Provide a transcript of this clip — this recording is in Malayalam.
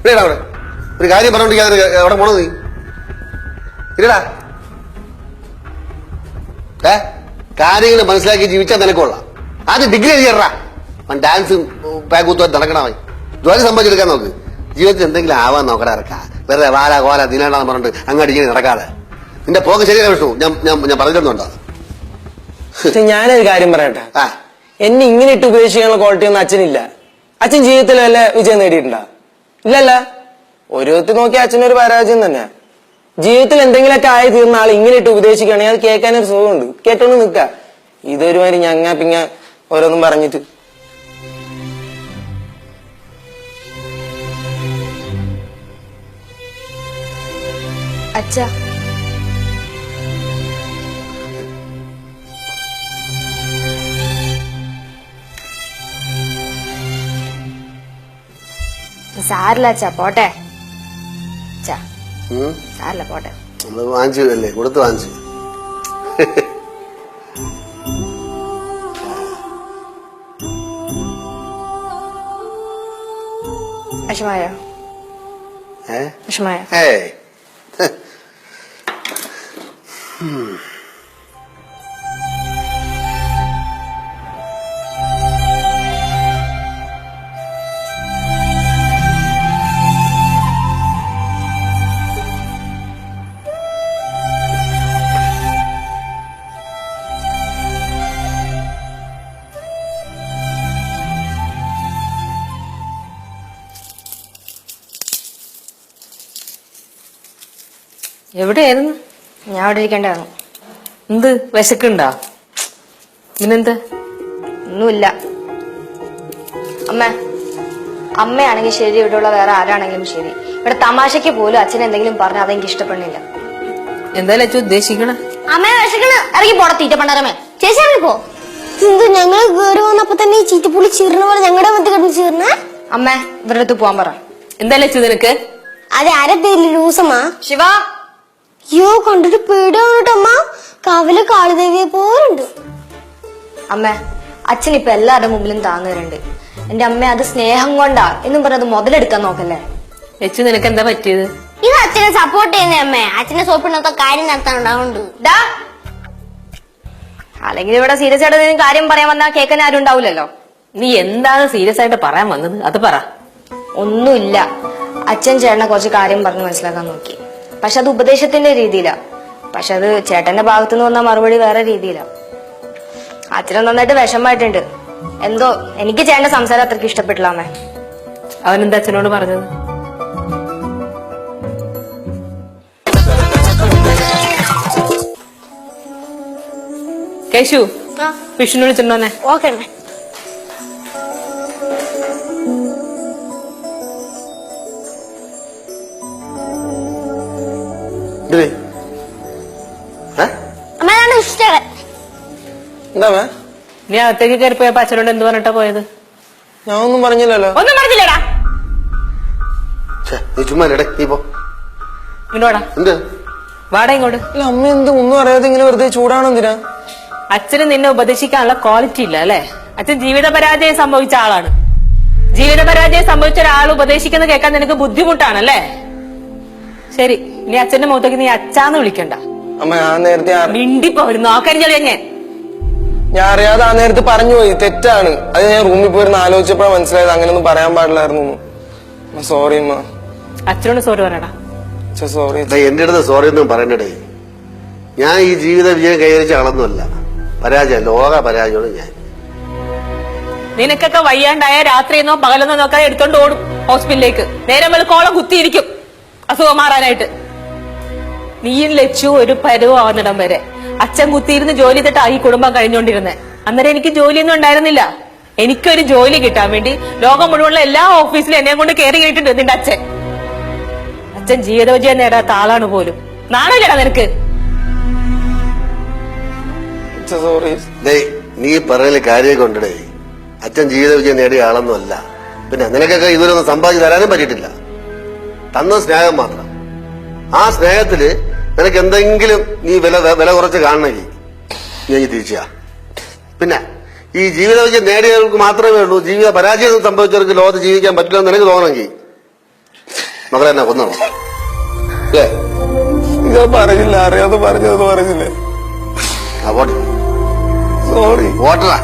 ഇല്ലടാ അവിടെ ഒരു കാര്യം പറഞ്ഞോണ്ടിരിക്കാതെ എവിടെ പോണത് നീ ഇല്ലടാ കാര്യങ്ങൾ മനസ്സിലാക്കി ജീവിച്ചാൽ നിനക്കൊള്ളാം. ആദ്യം ഡിഗ്രി എഴുതിയറാ ഡാൻസും പാകൂത്തും നടക്കണമായി ജോലി സമ്പാദിച്ചെടുക്കാൻ നോക്ക്. ജീവിതത്തിൽ എന്തെങ്കിലും ആവാൻ നോക്കടാ ഇറക്കാ. വെറുതെ വാല കോല ദിനാണ്ടാന്ന് പറഞ്ഞിട്ട് അങ്ങോട്ട് ഇങ്ങനെ നടക്കാതെ. നിന്റെ പോക്ക് ശരിയാണ് വിഷ്ണു. ഞാൻ പറഞ്ഞിട്ടുണ്ടോ? ഞാനൊരു കാര്യം പറയട്ടെ. എന്നെ ഇങ്ങനെ ഇട്ട് ഉപേക്ഷിക്കാനുള്ള ക്വാളിറ്റി ഒന്നും അച്ഛനില്ല. അച്ഛൻ ജീവിതത്തിൽ വല്ല വിജയം നേടിയിട്ടുണ്ടോ? ഇല്ലല്ല. ഒരു വിധത്തിൽ നോക്കിയ അച്ഛനൊരു പരാജയം തന്നെ. ജീവിതത്തിൽ എന്തെങ്കിലുമൊക്കെ ആയി തീർന്ന ആൾ ഇങ്ങനെ ഇട്ട് ഉപദേശിക്കുകയാണെങ്കിൽ അത് കേൾക്കാനൊരു സുഖമുണ്ട്. കേട്ടോണ്ട് നിൽക്ക. ഇതൊരുമാതിരി ഞങ്ങ പിങ്ങ ഓരോന്നും പറഞ്ഞിട്ട്. അച്ഛാ സാരില്ല അച്ഛാ പോട്ടെ. സാരില്ല പോട്ടെ. വാങ്ങിച്ചു അല്ലേ കൊടുത്ത് വാങ്ങിച്ചു. വിഷമായോ? വിഷമായോ? എവിടെയായിരുന്നു? ഞാൻ അവിടെ ഇരിക്കേണ്ടായിരുന്നു. എന്ത് വിശക്കുണ്ടോ? പിന്നെന്താ? ഒന്നുമില്ല. അമ്മയാണെങ്കിൽ ശരി, ഇവിടെയുള്ള വേറെ ആരാണെങ്കിലും ശരി, ഇവിടെ തമാശയ്ക്ക് പോലും അച്ഛൻ എന്തെങ്കിലും പറഞ്ഞാൽ അതെനിക്ക് ഇഷ്ടപ്പെടുന്നില്ല. എന്തായാലും അച്ഛൻ ഉദ്ദേശിക്കണ? അമ്മയെ വിശക്കണ ഇറങ്ങി പോട തീറ്റ പണ്ടരമേ. ചേച്ചി ഇറങ്ങി പോ. ഞങ്ങള് കയറി വന്നപ്പോ തന്നെ ഈ ചീറ്റപ്പുള്ളി ചീർന്ന പോലെ ഞങ്ങളുടെ മത്തി കിടന്ന് ചീർന്ന. അമ്മ ഇവരുടെ അടുത്ത് പോവാൻ പറ. എന്തായാലും അച്ഛൻ നിനക്ക് അത് ആരെ പേരിൽ ലൂസമാ? ശിവ. അയ്യോ കണ്ടിട്ട് പേടിയാവട്ടോ അമ്മ. കാവിലെ കാളിദേവിയെ പോലുണ്ട്. അമ്മ അച്ഛൻ ഇപ്പൊ എല്ലാവരുടെ മുമ്പിലും താന്നുവരുന്നുണ്ട്. എന്റെ അമ്മ അത് സ്നേഹം കൊണ്ടാ എന്നും പറഞ്ഞത് മുതലെടുക്കാൻ നോക്കല്ലേ. അച്ഛൻ നിനക്ക് എന്താ പറ്റിയത്? ഇത് അച്ഛനെ സപ്പോർട്ട് ചെയ്യുന്ന അമ്മേ. അച്ഛനെ സോപ്പിനൊക്കെ കാര്യം നടത്താനുണ്ടാവുണ്ട്. അല്ലെങ്കിൽ ഇവിടെ സീരിയസ് ആയിട്ട് എന്തെങ്കിലും കാര്യം പറയാൻ വന്നാൽ കേൾക്കാൻ ആരും ഉണ്ടാവില്ലല്ലോ. നീ എന്താണ് സീരിയസ് ആയിട്ട് പറയാൻ വന്നത്? അത് പറ. ഒന്നുമില്ല. അച്ഛൻ ചേട്ടനെ കുറച്ച് കാര്യം പറഞ്ഞ് മനസ്സിലാക്കാൻ നോക്കി. പക്ഷെ അത് ഉപദേശത്തിന്റെ രീതിയിലാ. പക്ഷെ അത് ചേട്ടന്റെ ഭാഗത്തുനിന്ന് വന്ന മറുപടി വേറെ രീതിയിലാ. അച്ഛനും നന്നായിട്ട് വിഷമായിട്ടുണ്ട്. എന്തോ എനിക്ക് ചേട്ടന്റെ സംസാരം അത്രയ്ക്ക് ഇഷ്ടപ്പെട്ടില്ല അമ്മേ. അവനെന്താ അച്ഛനോട് പറഞ്ഞത്? കേശു വിഷ്ണു വിളിച്ചിട്ടുണ്ടോന്നെ? ഓക്കെ. എന്താ നീ അകത്തേക്ക് കയറി പോയപ്പോ അച്ഛനോട് എന്ത് പറഞ്ഞിട്ടാ പോയത്? ഞാൻ ഒന്നും പറഞ്ഞില്ലല്ലോ. ഒന്നും പറഞ്ഞില്ലടാ. നീ ചുമ്മാ ഇങ്ങോട്ടാ. വാടാ ഇങ്ങോട്ട്. അമ്മ എന്ത് ഒന്നും അറിയാതെ ഇങ്ങനെ വെറുതെ ചൂടാണെന്തിനാ? അച്ഛന് നിന്നെ ഉപദേശിക്കാനുള്ള ക്വാളിറ്റി ഇല്ല അല്ലെ? അച്ഛൻ ജീവിത പരാജയം സംഭവിച്ച ആളാണ്. ജീവിത പരാജയം സംഭവിച്ച ഒരാൾ ഉപദേശിക്കുന്ന കേൾക്കാൻ നിനക്ക് ബുദ്ധിമുട്ടാണല്ലേ? ശരി, നീ അച്ഛന്റെ മുഖത്തേക്ക് നീ അച്ഛാന്ന് വിളിക്കണ്ട. അമ്മ ഞാൻ നേരത്തെ മിണ്ടിപ്പോരും നോക്കാൻ ഞാൻ അറിയാതെ ആ നേരത്തെ പറഞ്ഞു പോയി. തെറ്റാണ്. അത് ഞാൻ റൂമിൽ പോയിരുന്ന് ആലോചിച്ചപ്പോഴാണ് മനസ്സിലായത് അങ്ങനെയൊന്നും പറയാൻ പാടില്ലായിരുന്നു. സോറി അമ്മ. അച്ഛനോട് സോറി പറയടാ. സോറി. എന്റെ അടുത്ത് സോറി ഒന്നും പറയണ്ടേ. ഞാൻ ഈ ജീവിത വിജയം കൈവരിച്ച ആളൊന്നുമല്ല. പരാജയം, ലോക പരാജയമാണ് ഞാൻ. നിനക്കൊക്കെ വയ്യാണ്ടായ രാത്രിയെന്നോ പകലെന്നോ നോക്കാതെ എടുത്തോണ്ട് ഓടും ഹോസ്പിറ്റലിലേക്ക്. നേരം വെളുക്കോളം കുത്തിയിരിക്കും അസുഖം മാറാനായിട്ട്. നീയും ലച്ചു ഒരു പരുവാവുന്നിടം വരെ അച്ഛൻ കുത്തിയിരുന്ന് ജോലി ചെയ്തിട്ടാ ഈ കുടുംബം കഴിഞ്ഞോണ്ടിരുന്നേ. അന്നേരം എനിക്ക് ജോലിയൊന്നും ഉണ്ടായിരുന്നില്ല. എനിക്കൊരു ജോലി കിട്ടാൻ വേണ്ടി ലോകം മുഴുവനുള്ള എല്ലാ ഓഫീസിലും എന്നെ കൊണ്ട് കയറി കേട്ടിട്ടുണ്ട് നിന്റെ അച്ഛൻ. അച്ഛൻ ജീവിത വിജയം നേടാത്ത ആളാണ് പോലും. നാണല്ലേടാ നിനക്ക്? നീ പറയല് കാര്യമൊക്കെ ഉണ്ടേ. അച്ഛൻ ജീവിത വിജയം നേടിയ ആളൊന്നും അല്ല. പിന്നെ നിനക്കൊക്കെ ഇതുവരൊന്നും സമ്പാദിച്ചു തരാനും പറ്റിയിട്ടില്ല. തന്ന സ്നേഹം മാത്രം. ആ സ്നേഹത്തില് നിനക്ക് എന്തെങ്കിലും നീ വില കുറച്ച് കാണണമെങ്കിൽ നീ തിരിച്ചാ. പിന്നെ ഈ ജീവിത വിജയം നേടിയവർക്ക് മാത്രമേ ഉള്ളൂ ജീവിത പരാജയം സംഭവിച്ചവർക്ക് ലോകത്ത് ജീവിക്കാൻ പറ്റില്ല എന്ന് നിനക്ക് തോന്നണമെങ്കിൽ മകളെ എന്നെ കൊന്നോ അല്ലേ? ഞാൻ പറഞ്ഞില്ല, അറിയാതെ പറഞ്ഞതെന്ന് പറഞ്ഞില്ലേ? ആ പോട്ടെ സോറി. പോട്ടറാ.